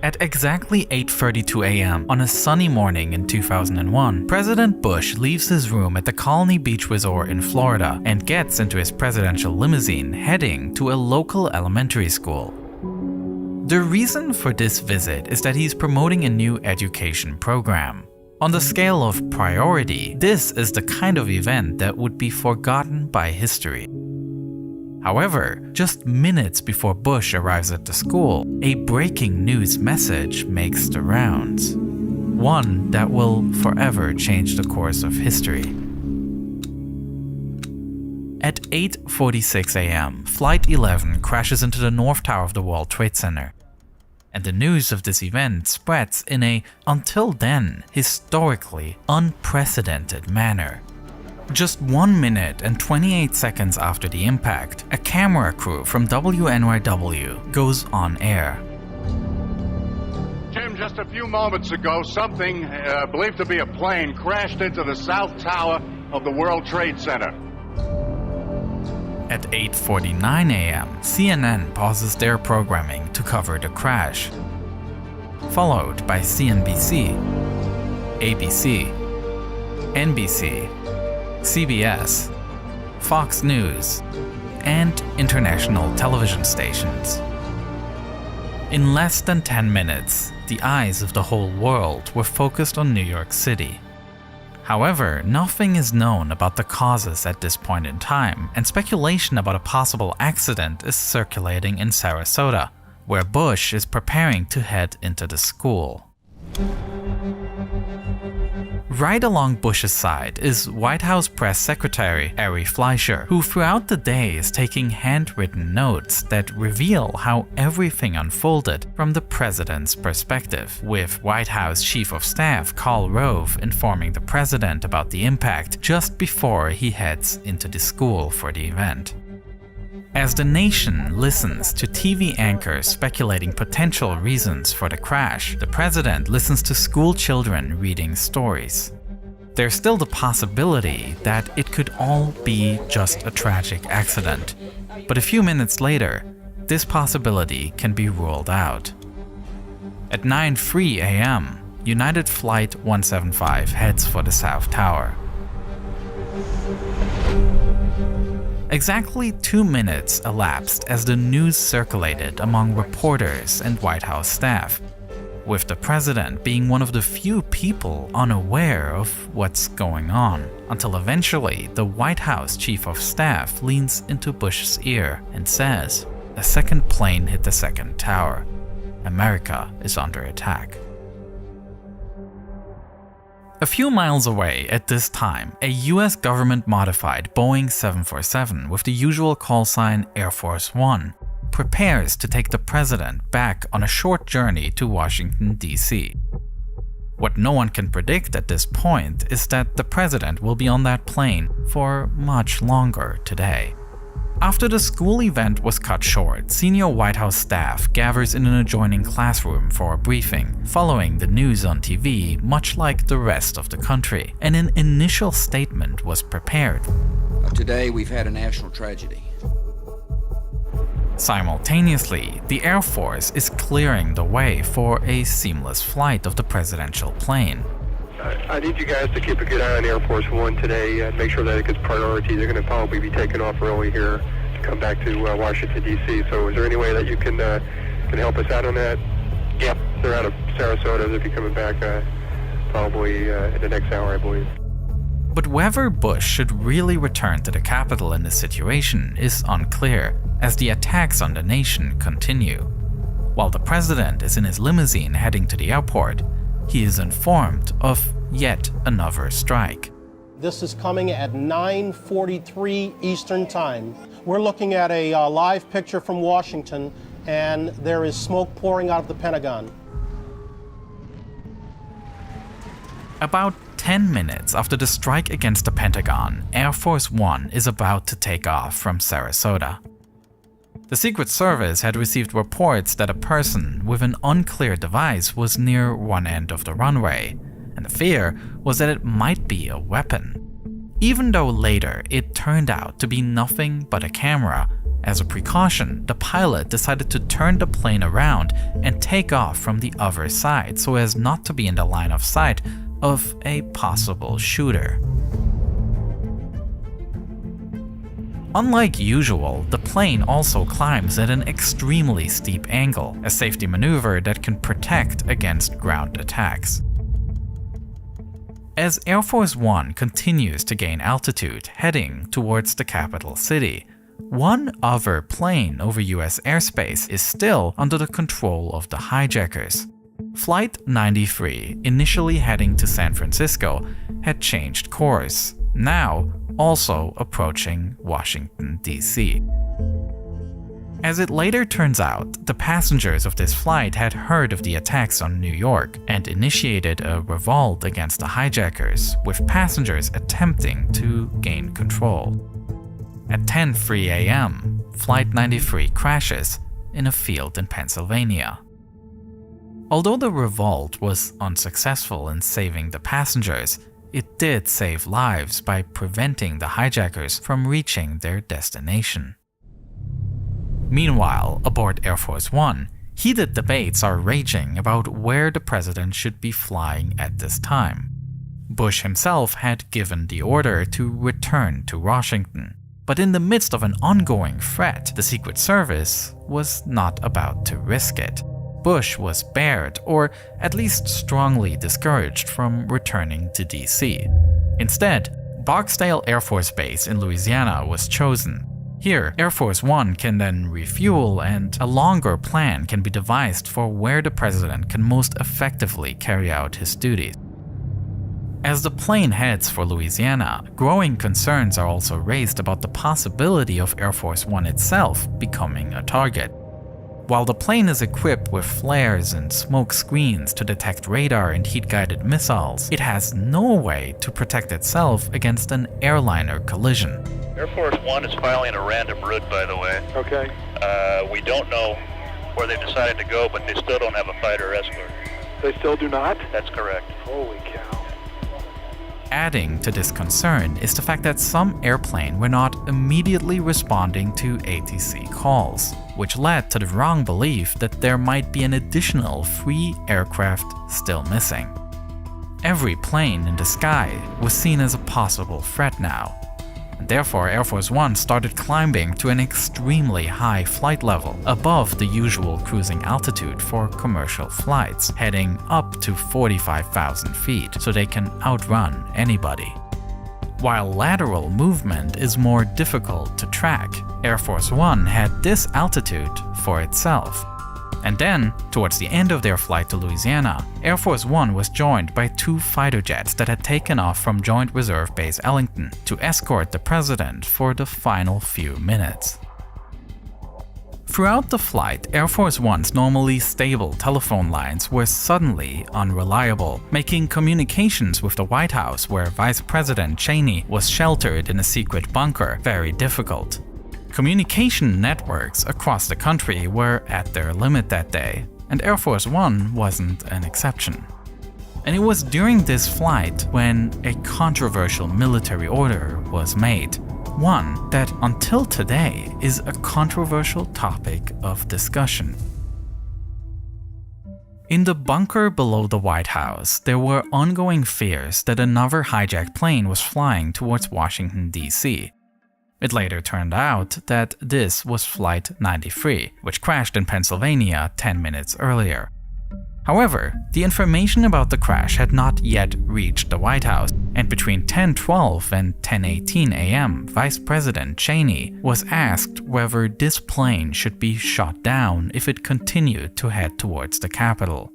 At exactly 8:32 a.m. on a sunny morning in 2001, President Bush leaves his room at the Colony Beach Resort in Florida and gets into his presidential limousine heading to a local elementary school. The reason for this visit is that he's promoting a new education program. On the scale of priority, this is the kind of event that would be forgotten by history. However, just minutes before Bush arrives at the school, a breaking news message makes the rounds. One that will forever change the course of history. At 8:46 a.m., Flight 11 crashes into the North Tower of the World Trade Center. And the news of this event spreads in a, until then, historically unprecedented manner. Just 1 minute and 28 seconds after the impact, a camera crew from WNYW goes on air. Tim, just a few moments ago, something believed to be a plane crashed into the South Tower of the World Trade Center. At 8:49 a.m., CNN pauses their programming to cover the crash, followed by CNBC, ABC, NBC, CBS, Fox News, and international television stations. In less than 10 minutes, the eyes of the whole world were focused on New York City. However, nothing is known about the causes at this point in time, and speculation about a possible accident is circulating in Sarasota, where Bush is preparing to head into the school. Right along Bush's side is White House Press Secretary Ari Fleischer, who throughout the day is taking handwritten notes that reveal how everything unfolded from the president's perspective, with White House Chief of Staff Karl Rove informing the president about the impact just before he heads into the school for the event. As the nation listens to TV anchors speculating potential reasons for the crash, the president listens to school children reading stories. There's still the possibility that it could all be just a tragic accident, but a few minutes later, this possibility can be ruled out. At 9:03 a.m., United Flight 175 heads for the South Tower. Exactly 2 minutes elapsed as the news circulated among reporters and White House staff, with the president being one of the few people unaware of what's going on, until eventually the White House Chief of Staff leans into Bush's ear and says, "A second plane hit the second tower. America is under attack." A few miles away at this time, a US government-modified Boeing 747 with the usual call sign Air Force One prepares to take the president back on a short journey to Washington, D.C. What no one can predict at this point is that the president will be on that plane for much longer today. After the school event was cut short, senior White House staff gathers in an adjoining classroom for a briefing, following the news on TV much like the rest of the country, and an initial statement was prepared. Today we've had a national tragedy. Simultaneously, the Air Force is clearing the way for a seamless flight of the presidential plane. I need you guys to keep a good eye on Air Force One today and make sure that it gets priority. They're going to probably be taking off early here to come back to Washington, D.C. So is there any way that you can help us out on that? Yep. They're out of Sarasota. They'll be coming back probably in the next hour, I believe. But whether Bush should really return to the Capitol in this situation is unclear, as the attacks on the nation continue. While the president is in his limousine heading to the airport, he is informed of yet another strike. This is coming at 9:43 Eastern Time. We're looking at a live picture from Washington, and there is smoke pouring out of the Pentagon. About 10 minutes after the strike against the Pentagon, Air Force One is about to take off from Sarasota. The Secret Service had received reports that a person with an unclear device was near one end of the runway, and the fear was that it might be a weapon. Even though later it turned out to be nothing but a camera, As a precaution, the pilot decided to turn the plane around and take off from the other side so as not to be in the line of sight of a possible shooter. Unlike usual, the plane also climbs at an extremely steep angle, a safety maneuver that can protect against ground attacks. As Air Force One continues to gain altitude, heading towards the capital city, one other plane over US airspace is still under the control of the hijackers. Flight 93, initially heading to San Francisco, had changed course, now also approaching Washington, D.C. As it later turns out, the passengers of this flight had heard of the attacks on New York and initiated a revolt against the hijackers, with passengers attempting to gain control. At 10:03 a.m., Flight 93 crashes in a field in Pennsylvania. Although the revolt was unsuccessful in saving the passengers, it did save lives by preventing the hijackers from reaching their destination. Meanwhile, aboard Air Force One, heated debates are raging about where the president should be flying at this time. Bush himself had given the order to return to Washington, but in the midst of an ongoing threat, the Secret Service was not about to risk it. Bush was barred, or at least strongly discouraged from returning to DC. Instead, Barksdale Air Force Base in Louisiana was chosen. Here, Air Force One can then refuel and a longer plan can be devised for where the president can most effectively carry out his duties. As the plane heads for Louisiana, growing concerns are also raised about the possibility of Air Force One itself becoming a target. While the plane is equipped with flares and smoke screens to detect radar and heat-guided missiles, it has no way to protect itself against an airliner collision. Air Force One is filing a random route, by the way. Okay. We don't know where they decided to go, but they still don't have a fighter escort. They still do not? That's correct. Holy cow. Adding to this concern is the fact that some airplanes were not immediately responding to ATC calls, which led to the wrong belief that there might be an additional 3 aircraft still missing. Every plane in the sky was seen as a possible threat now, and therefore Air Force One started climbing to an extremely high flight level, above the usual cruising altitude for commercial flights, heading up to 45,000 feet so they can outrun anybody. While lateral movement is more difficult to track, Air Force One had this altitude for itself. And then, towards the end of their flight to Louisiana, Air Force One was joined by 2 fighter jets that had taken off from Joint Reserve Base Ellington to escort the president for the final few minutes. Throughout the flight, Air Force One's normally stable telephone lines were suddenly unreliable, making communications with the White House, where Vice President Cheney was sheltered in a secret bunker, very difficult. Communication networks across the country were at their limit that day, and Air Force One wasn't an exception. And it was during this flight when a controversial military order was made, one that until today is a controversial topic of discussion. In the bunker below the White House, there were ongoing fears that another hijacked plane was flying towards Washington, D.C. It later turned out that this was Flight 93, which crashed in Pennsylvania 10 minutes earlier. However, the information about the crash had not yet reached the White House, and between 10:12 and 10:18 a.m., Vice President Cheney was asked whether this plane should be shot down if it continued to head towards the Capitol.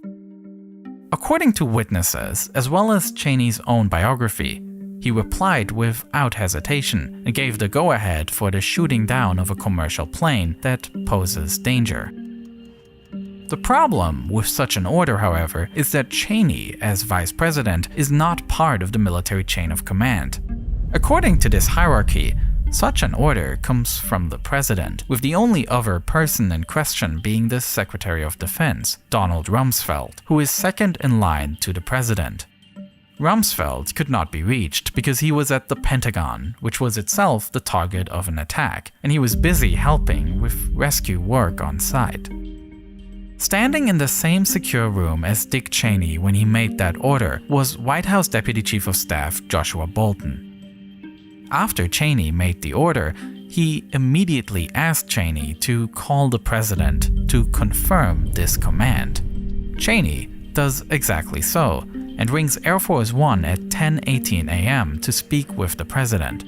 According to witnesses, as well as Cheney's own biography, he replied without hesitation and gave the go-ahead for the shooting down of a commercial plane that poses danger. The problem with such an order, however, is that Cheney, as vice president, is not part of the military chain of command. According to this hierarchy, such an order comes from the president, with the only other person in question being the Secretary of Defense, Donald Rumsfeld, who is second in line to the president. Rumsfeld could not be reached because he was at the Pentagon, which was itself the target of an attack, and he was busy helping with rescue work on site. Standing in the same secure room as Dick Cheney when he made that order was White House Deputy Chief of Staff Joshua Bolten. After Cheney made the order, he immediately asked Cheney to call the president to confirm this command. Cheney does exactly so, and rings Air Force One at 10:18 a.m. to speak with the president.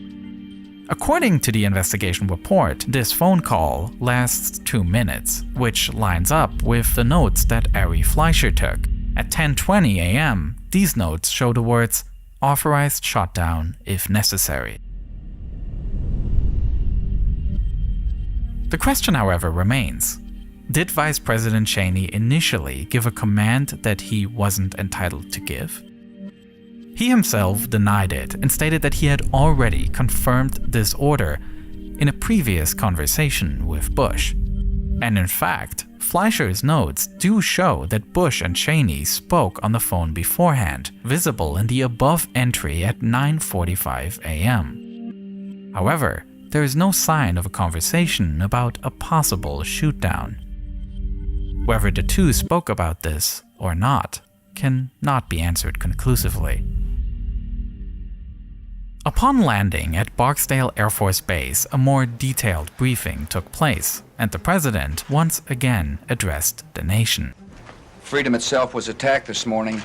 According to the investigation report, this phone call lasts 2 minutes, which lines up with the notes that Ari Fleischer took. At 10:20 a.m., these notes show the words, "Authorized shutdown if necessary." The question, however, remains. Did Vice President Cheney initially give a command that he wasn't entitled to give? He himself denied it and stated that he had already confirmed this order in a previous conversation with Bush. And in fact, Fleischer's notes do show that Bush and Cheney spoke on the phone beforehand, visible in the above entry at 9:45 a.m. However, there is no sign of a conversation about a possible shootdown. Whether the two spoke about this or not can not be answered conclusively. Upon landing at Barksdale Air Force Base, a more detailed briefing took place, and the president once again addressed the nation. Freedom itself was attacked this morning.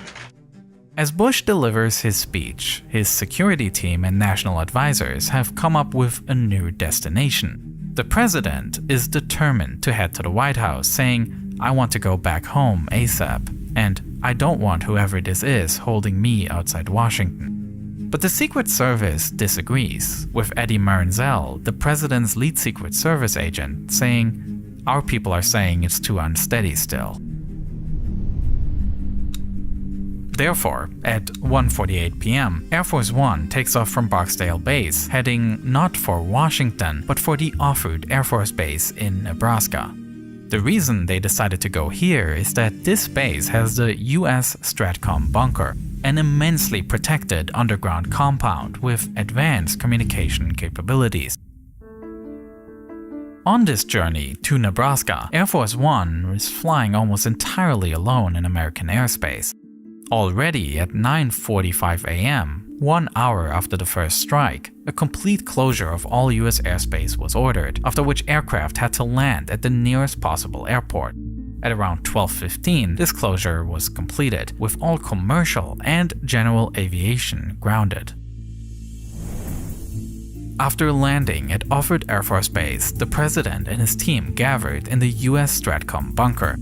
As Bush delivers his speech, his security team and national advisors have come up with a new destination. The president is determined to head to the White House, saying, "I want to go back home ASAP, and I don't want whoever this is holding me outside Washington." But the Secret Service disagrees, with Eddie Marenzel, the president's lead Secret Service agent, saying, "Our people are saying it's too unsteady still." Therefore, at 1:48 p.m., Air Force One takes off from Barksdale Base, heading not for Washington, but for the Offutt Air Force Base in Nebraska. The reason they decided to go here is that this base has the US Stratcom bunker, an immensely protected underground compound with advanced communication capabilities. On this journey to Nebraska, Air Force One is flying almost entirely alone in American airspace. Already at 9:45 a.m., 1 hour after the first strike, a complete closure of all US airspace was ordered, after which aircraft had to land at the nearest possible airport. At around 12:15, this closure was completed, with all commercial and general aviation grounded. After landing at Offutt Air Force Base, the president and his team gathered in the US Stratcom bunker.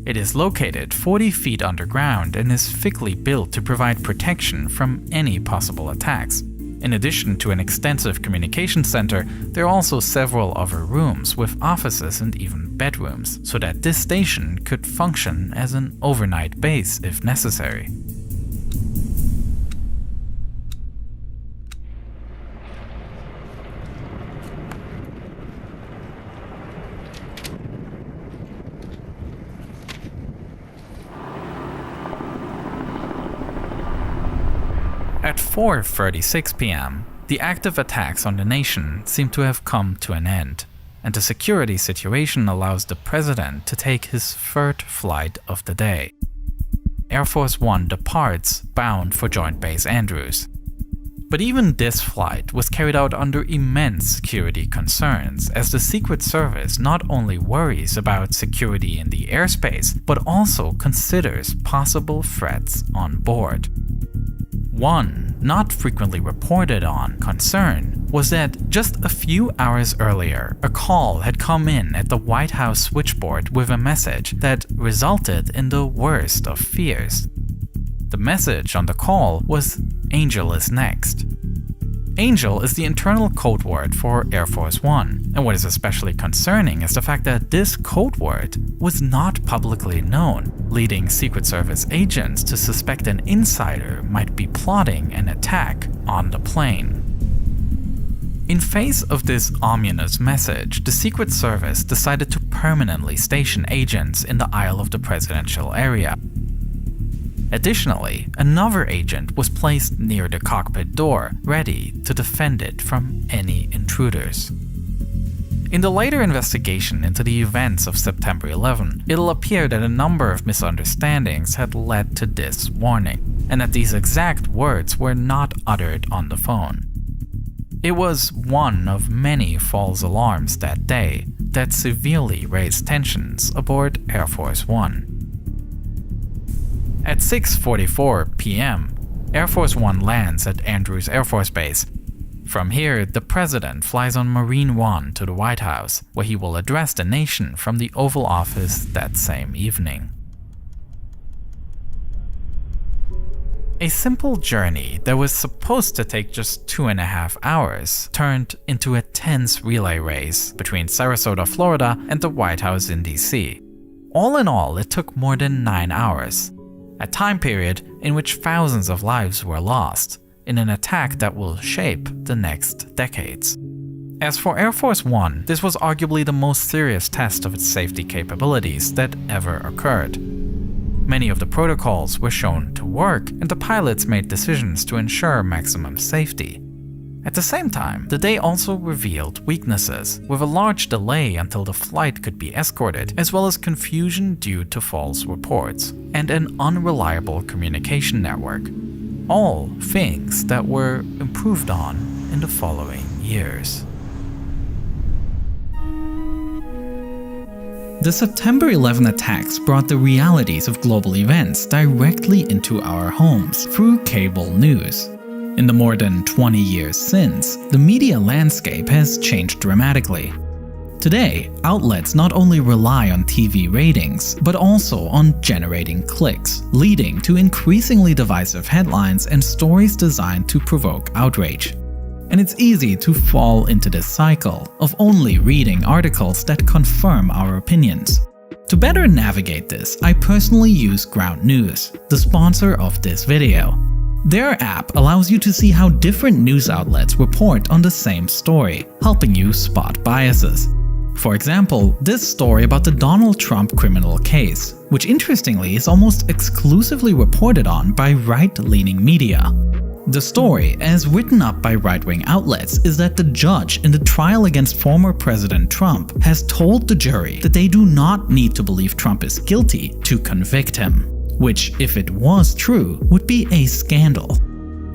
It is located 40 feet underground and is thickly built to provide protection from any possible attacks. In addition to an extensive communication center, there are also several other rooms with offices and even bedrooms, so that this station could function as an overnight base if necessary. At 4:36 p.m., the active attacks on the nation seem to have come to an end, and the security situation allows the president to take his third flight of the day. Air Force One departs, bound for Joint Base Andrews. But even this flight was carried out under immense security concerns, as the Secret Service not only worries about security in the airspace, but also considers possible threats on board. One, not frequently reported on, concern was that just a few hours earlier, a call had come in at the White House switchboard with a message that resulted in the worst of fears. The message on the call was "Angel is next." Angel is the internal code word for Air Force One, and what is especially concerning is the fact that this code word was not publicly known, leading Secret Service agents to suspect an insider might be plotting an attack on the plane. In face of this ominous message, the Secret Service decided to permanently station agents in the aisle of the presidential area. Additionally, another agent was placed near the cockpit door, ready to defend it from any intruders. In the later investigation into the events of September 11, it'll appear that a number of misunderstandings had led to this warning, and that these exact words were not uttered on the phone. It was one of many false alarms that day that severely raised tensions aboard Air Force One. At 6:44 p.m., Air Force One lands at Andrews Air Force Base. From here, the president flies on Marine One to the White House, where he will address the nation from the Oval Office that same evening. A simple journey that was supposed to take just 2.5 hours turned into a tense relay race between Sarasota, Florida and the White House in DC. All in all, it took more than 9 hours, a time period in which thousands of lives were lost in an attack that will shape the next decades. As for Air Force One, this was arguably the most serious test of its safety capabilities that ever occurred. Many of the protocols were shown to work, and the pilots made decisions to ensure maximum safety. At the same time, the day also revealed weaknesses, with a large delay until the flight could be escorted, as well as confusion due to false reports, and an unreliable communication network. All things that were improved on in the following years. The September 11 attacks brought the realities of global events directly into our homes through cable news. In the more than 20 years since, the media landscape has changed dramatically. Today, outlets not only rely on TV ratings, but also on generating clicks, leading to increasingly divisive headlines and stories designed to provoke outrage. And it's easy to fall into this cycle of only reading articles that confirm our opinions. To better navigate this, I personally use Ground News, the sponsor of this video. Their app allows you to see how different news outlets report on the same story, helping you spot biases. For example, this story about the Donald Trump criminal case, which interestingly is almost exclusively reported on by right-leaning media. The story, as written up by right-wing outlets, is that the judge in the trial against former President Trump has told the jury that they do not need to believe Trump is guilty to convict him, which, if it was true, would be a scandal.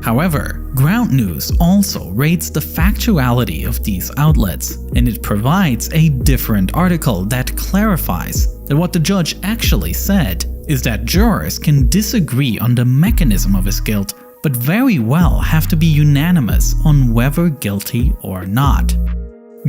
However, Ground News also rates the factuality of these outlets, and it provides a different article that clarifies that what the judge actually said is that jurors can disagree on the mechanism of his guilt, but very well have to be unanimous on whether guilty or not.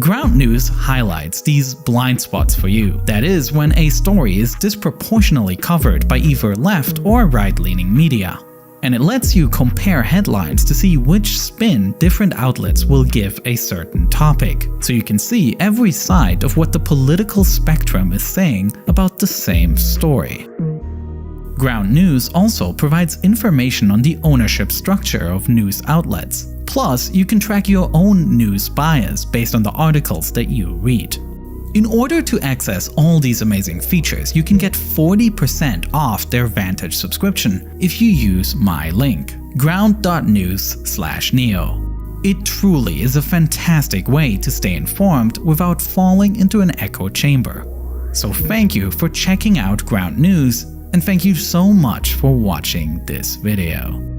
Ground News highlights these blind spots for you, that is, when a story is disproportionately covered by either left or right-leaning media. And it lets you compare headlines to see which spin different outlets will give a certain topic, so you can see every side of what the political spectrum is saying about the same story. Ground News also provides information on the ownership structure of news outlets. Plus, you can track your own news bias based on the articles that you read. In order to access all these amazing features, you can get 40% off their Vantage subscription if you use my link, ground.news/neo. It truly is a fantastic way to stay informed without falling into an echo chamber. So thank you for checking out Ground News, and thank you so much for watching this video.